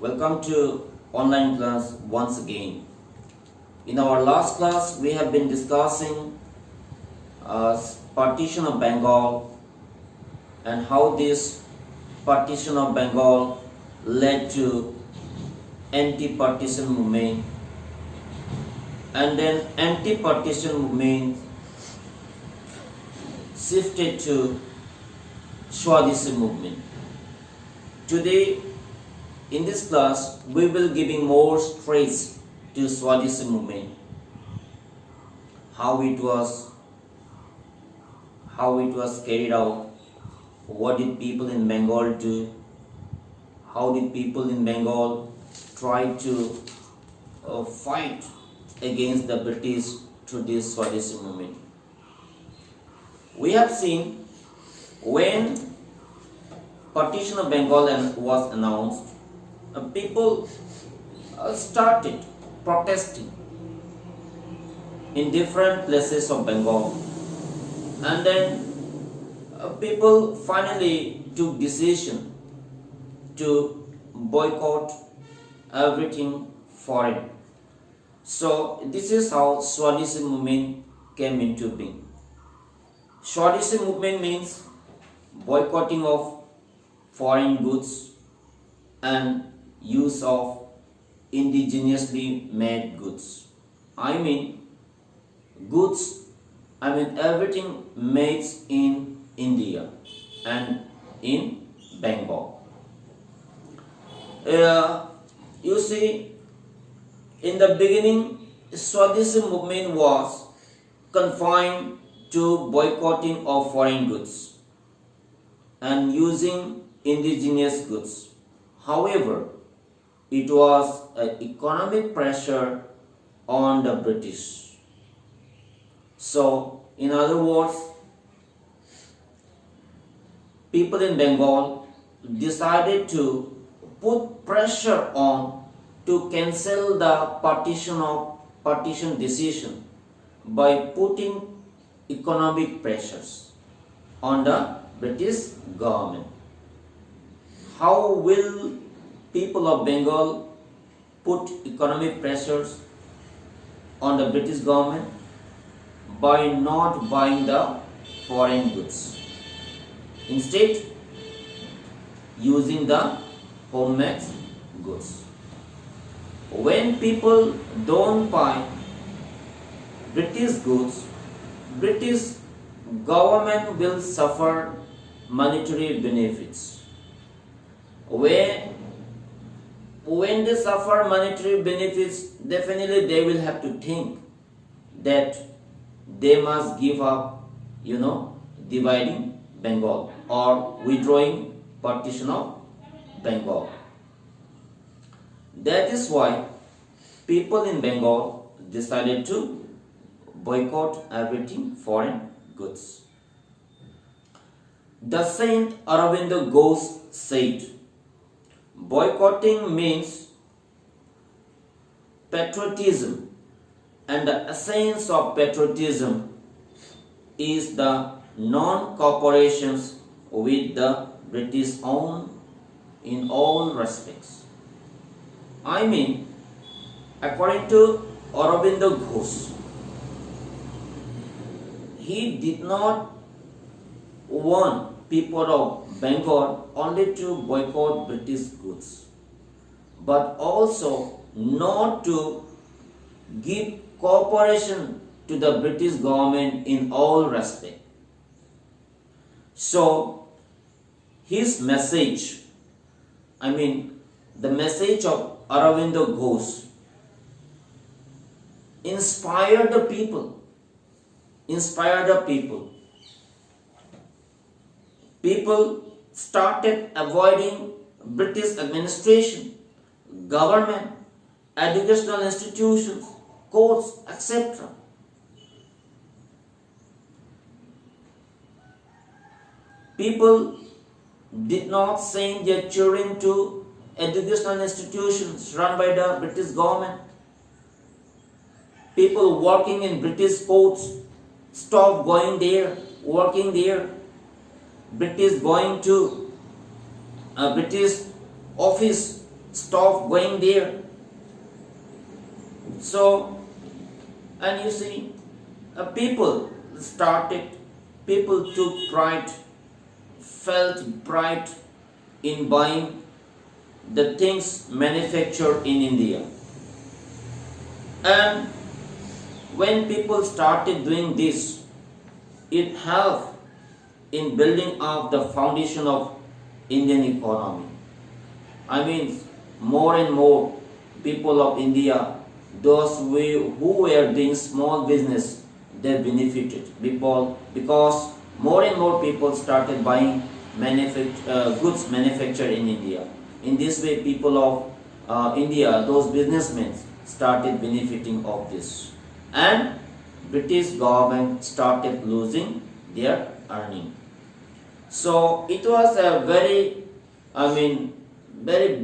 Welcome to online class once again. In our last class, we have been discussing partition of Bengal and how this partition of Bengal led to anti-partition movement, and then anti-partition movement shifted to Swadeshi movement. Today, in this class, we will giving more stress to Swadeshi movement, how it was carried out, what did people in Bengal do, how did people in Bengal try to fight against the British through this Swadeshi movement. We have seen when partition of Bengal was announced, people started protesting in different places of Bengal, and then people finally took decision to boycott everything foreign. So this is how Swadeshi movement came into being. Swadeshi movement means boycotting of foreign goods and use of indigenously made goods. I mean everything made in India and in Bengal. You see, in the beginning, Swadeshi movement was confined to boycotting of foreign goods and using indigenous goods. However, it was an economic pressure on the British. So, in other words, people in Bengal decided to put pressure on to cancel the partition decision by putting economic pressures on the British government. How will people of Bengal put economic pressures on the British government? By not buying the foreign goods. Instead, using the homemade goods. When people don't buy British goods, British government will suffer monetary benefits. When they suffer monetary benefits, definitely they will have to think that they must give up, dividing Bengal or withdrawing partition of Bengal. That is why people in Bengal decided to boycott everything foreign goods. The Saint Aurobindo Ghosh said, boycotting means patriotism, and the essence of patriotism is the non-cooperation with the British own in all respects. I mean, according to Aurobindo Ghosh, he did not want people of Bengal only to boycott British goods, but also not to give cooperation to the British government in all respect. So, his message, the message of Aurobindo Ghosh inspired the people. People started avoiding British administration, government, educational institutions, courts, etc. People did not send their children to educational institutions run by the British government. People working in British ports stopped going there, working there. British going to a British office stopped going there. So, and you see, started, people took pride, felt pride in buying the things manufactured in India. And when people started doing this, it helped in building up the foundation of Indian economy. I mean, more and more people of India, those who were doing small business, they benefited because more and more people started buying goods manufactured in India. In this way, people of India, those businessmen, started benefiting of this, and British government started losing their earning. So it was a very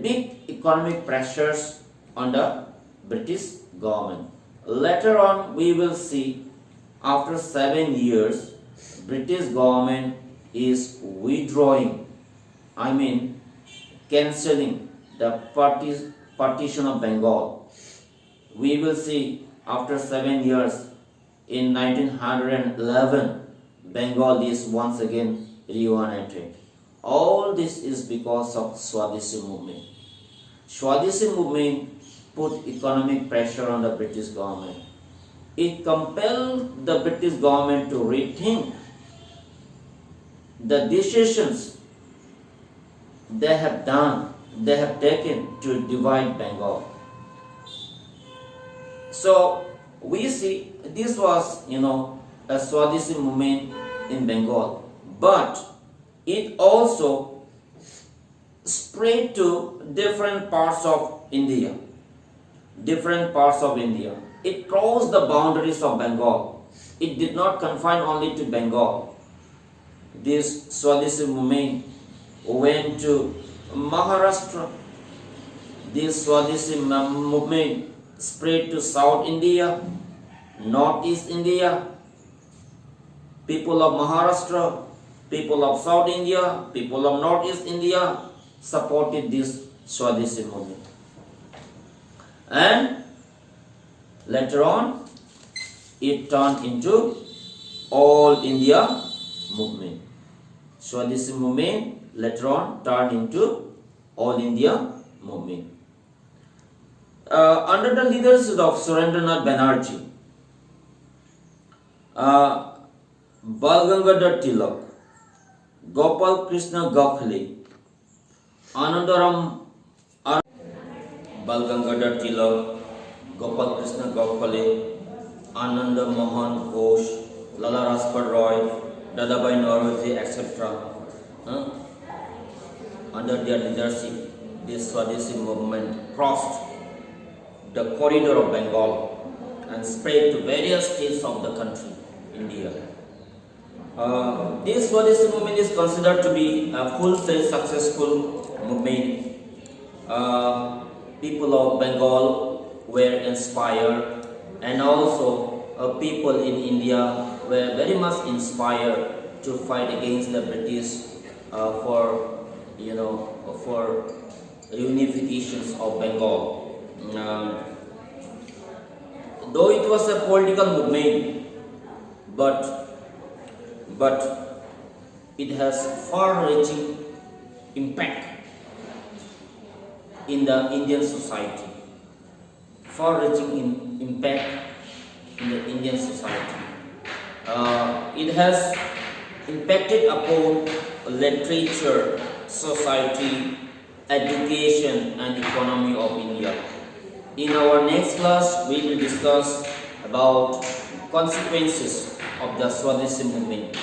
big economic pressures on the British government. Later on, we will see after 7 years, British government is withdrawing, cancelling the partition of Bengal. We will see after 7 years in 1911, Bengal is once again reunited. All this is because of Swadeshi movement. Swadeshi movement put economic pressure on the British government. It compelled the British government to rethink the decisions they have taken to divide Bengal. So we see this was, a Swadeshi movement in Bengal, but it also spread to different parts of India. It crossed the boundaries of Bengal. It did not confine only to Bengal. This Swadeshi movement went to Maharashtra. This Swadeshi movement spread to South India, Northeast India. People of Maharashtra, people of South India, people of Northeast India supported this Swadeshi movement. And later on, it turned into All India movement. Swadeshi movement later on turned into All India movement. Under the leadership of Surendranath Banerjee, Balgangadhar Tilak, Gopal Krishna Gokhale, Anandaram Balgangadhar Tilak, Gopal Krishna Gokhale, Ananda Mohan Ghosh, Lala Rajpat Roy, Dadabhai Naoroji, etc. Under their leadership, this Swadeshi movement crossed the corridor of Bengal and spread to various states of the country, India. This Swadeshi movement is considered to be a full-fledged successful movement. People of Bengal were inspired, and also people in India were very much inspired to fight against the British for unifications of Bengal. Though it was a political movement, but it has far-reaching impact in the Indian society. Far-reaching impact in the Indian society. It has impacted upon literature, society, education, and economy of India. In our next class, we will discuss about consequences of the Swadeshi movement.